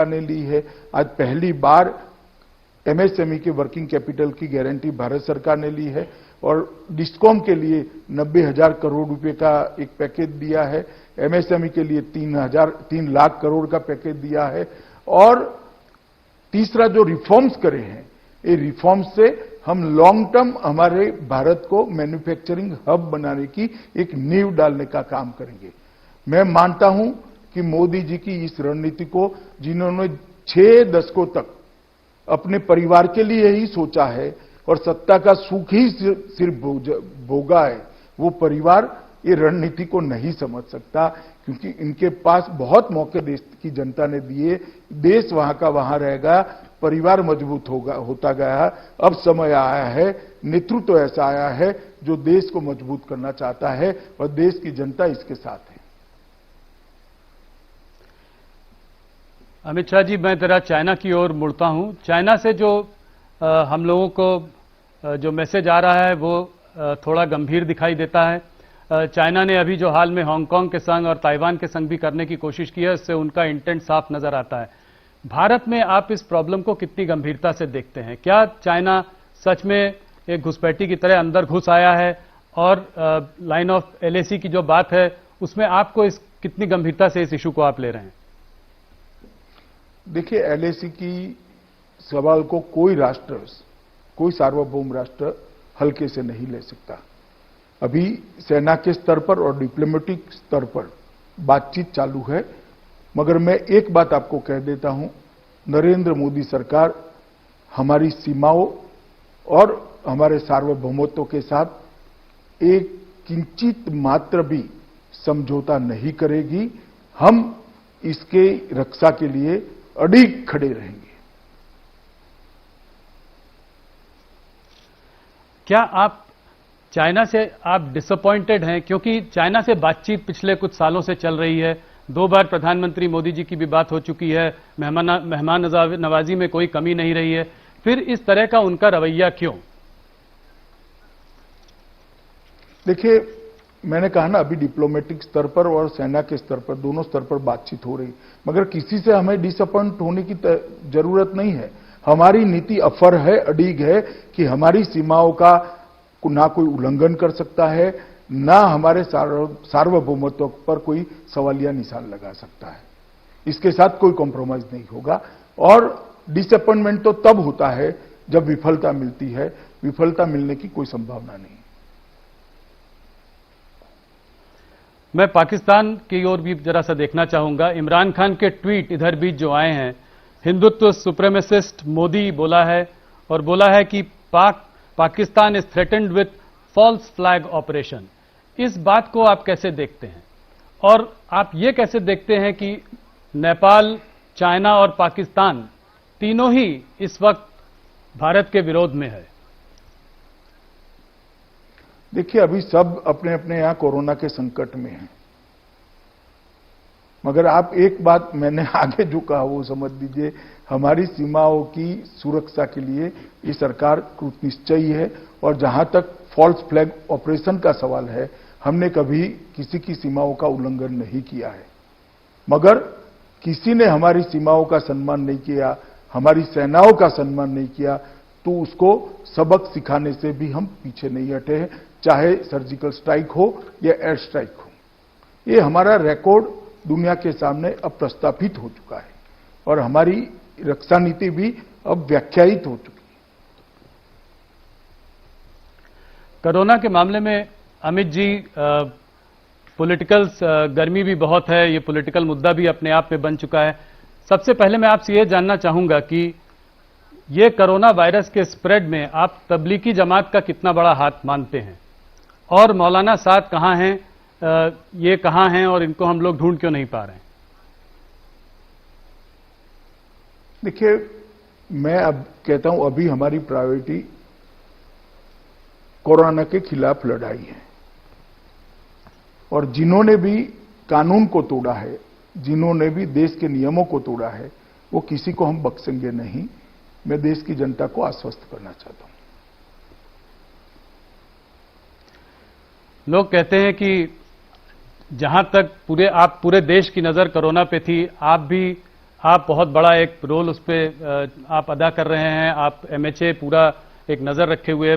ने ली है। आज पहली बार एमएसएमई के वर्किंग कैपिटल की गारंटी भारत सरकार ने ली है और डिस्कॉम के लिए 90,000 करोड़ रुपए का एक पैकेज दिया है। एमएसएमई के लिए 3 लाख करोड़ का पैकेज दिया है। और तीसरा जो रिफॉर्म्स करे हैं, ये रिफॉर्म्स से हम लॉन्ग टर्म हमारे भारत को मैन्युफैक्चरिंग हब बनाने की एक नींव डालने का काम करेंगे। मैं मानता हूं कि मोदी जी की इस रणनीति को, जिन्होंने 6 दशकों तक अपने परिवार के लिए ही सोचा है और सत्ता का सुख ही सिर्फ भोगा है, वो परिवार ये रणनीति को नहीं समझ सकता, क्योंकि इनके पास बहुत मौके देश की जनता ने दिए। देश वहां का वहां रहेगा, परिवार मजबूत होता गया। अब समय आया है, नेतृत्व ऐसा आया है जो देश को मजबूत करना चाहता है और देश की जनता इसके साथ है। अमित शाह जी, मैं जरा चाइना की ओर मुड़ता हूं। चाइना से जो हम लोगों को जो मैसेज आ रहा है वो थोड़ा गंभीर दिखाई देता है। चाइना ने अभी जो हाल में हांगकांग के संग और ताइवान के संग भी करने की कोशिश की है, उससे उनका इंटेंट साफ नजर आता है। भारत में आप इस प्रॉब्लम को कितनी गंभीरता से देखते हैं? क्या चाइना सच में एक घुसपैठी की तरह अंदर घुस आया है? और लाइन ऑफ एलएसी की जो बात है उसमें आपको कितनी गंभीरता से इस इशू को आप ले रहे हैं? देखिए, एलएसी की सवाल को कोई राष्ट्र, कोई सार्वभौम राष्ट्र हल्के से नहीं ले सकता। अभी सेना के स्तर पर और डिप्लोमेटिक स्तर पर बातचीत चालू है, मगर मैं एक बात आपको कह देता हूं, नरेंद्र मोदी सरकार हमारी सीमाओं और हमारे सार्वभौमत्व के साथ एक किंचित मात्र भी समझौता नहीं करेगी। हम इसके रक्षा के लिए अडिग खड़े रहेंगे। क्या आप चाइना से डिसअपॉइंटेड हैं? क्योंकि चाइना से बातचीत पिछले कुछ सालों से चल रही है। 2 बार प्रधानमंत्री मोदी जी की भी बात हो चुकी है, मेहमान नवाजी में कोई कमी नहीं रही है, फिर इस तरह का उनका रवैया क्यों? देखिए, मैंने कहा ना, अभी डिप्लोमेटिक स्तर पर और सेना के स्तर पर, दोनों स्तर पर बातचीत हो रही, मगर किसी से हमें डिसअपॉइंट होने की जरूरत नहीं है। हमारी नीति अफर है, अडिग है कि हमारी सीमाओं का ना कोई उल्लंघन कर सकता है, ना हमारे सार्वभौमत्व पर कोई सवालिया निशान लगा सकता है। इसके साथ कोई कॉम्प्रोमाइज नहीं होगा। और डिसअपॉइंटमेंट तो तब होता है जब विफलता मिलती है, विफलता मिलने की कोई संभावना नहीं। मैं पाकिस्तान की ओर भी जरा सा देखना चाहूंगा। इमरान खान के ट्वीट इधर बीच जो आए हैं, हिंदुत्व सुप्रीमेसिस्ट मोदी बोला है और बोला है कि Pakistan is threatened with false flag operation. इस बात को आप कैसे देखते हैं? और आप ये कैसे देखते हैं कि नेपाल, चाइना और पाकिस्तान तीनों ही इस वक्त भारत के विरोध में है? देखिए, अभी सब अपने अपने यहां कोरोना के संकट में हैं, मगर आप एक बात मैंने आगे जो कहा वो समझ लीजिए, हमारी सीमाओं की सुरक्षा के लिए ये सरकार कृतनिश्चयी है। और जहां तक फॉल्स फ्लैग ऑपरेशन का सवाल है, हमने कभी किसी की सीमाओं का उल्लंघन नहीं किया है, मगर किसी ने हमारी सीमाओं का सम्मान नहीं किया, हमारी सेनाओं का सम्मान नहीं किया, तो उसको सबक सिखाने से भी हम पीछे नहीं हटे हैं, चाहे सर्जिकल स्ट्राइक हो या एयर स्ट्राइक हो। ये हमारा रिकॉर्ड दुनिया के सामने अब प्रस्थापित हो चुका है और हमारी रक्षा नीति भी अब व्याख्यायित हो चुकी है। कोरोना के मामले में अमित जी, पॉलिटिकल गर्मी भी बहुत है, ये पॉलिटिकल मुद्दा भी अपने आप में बन चुका है। सबसे पहले मैं आपसे ये जानना चाहूंगा कि ये कोरोना वायरस के स्प्रेड में आप तबलीगी जमात का कितना बड़ा हाथ मानते हैं? और मौलाना साद कहां हैं, ये कहां हैं और इनको हम लोग ढूंढ क्यों नहीं पा रहे हैं? देखिए, मैं अब कहता हूं, अभी हमारी प्रायोरिटी कोरोना के खिलाफ लड़ाई है और जिन्होंने भी कानून को तोड़ा है, जिन्होंने भी देश के नियमों को तोड़ा है, वो किसी को हम बख्शेंगे नहीं। मैं देश की जनता को आश्वस्त करना चाहता हूं। लोग कहते हैं कि जहां तक पूरे देश की नजर कोरोना पे थी, आप भी आप बहुत बड़ा एक रोल उस पे आप अदा कर रहे हैं। आप एमएचए पूरा एक नज़र रखे हुए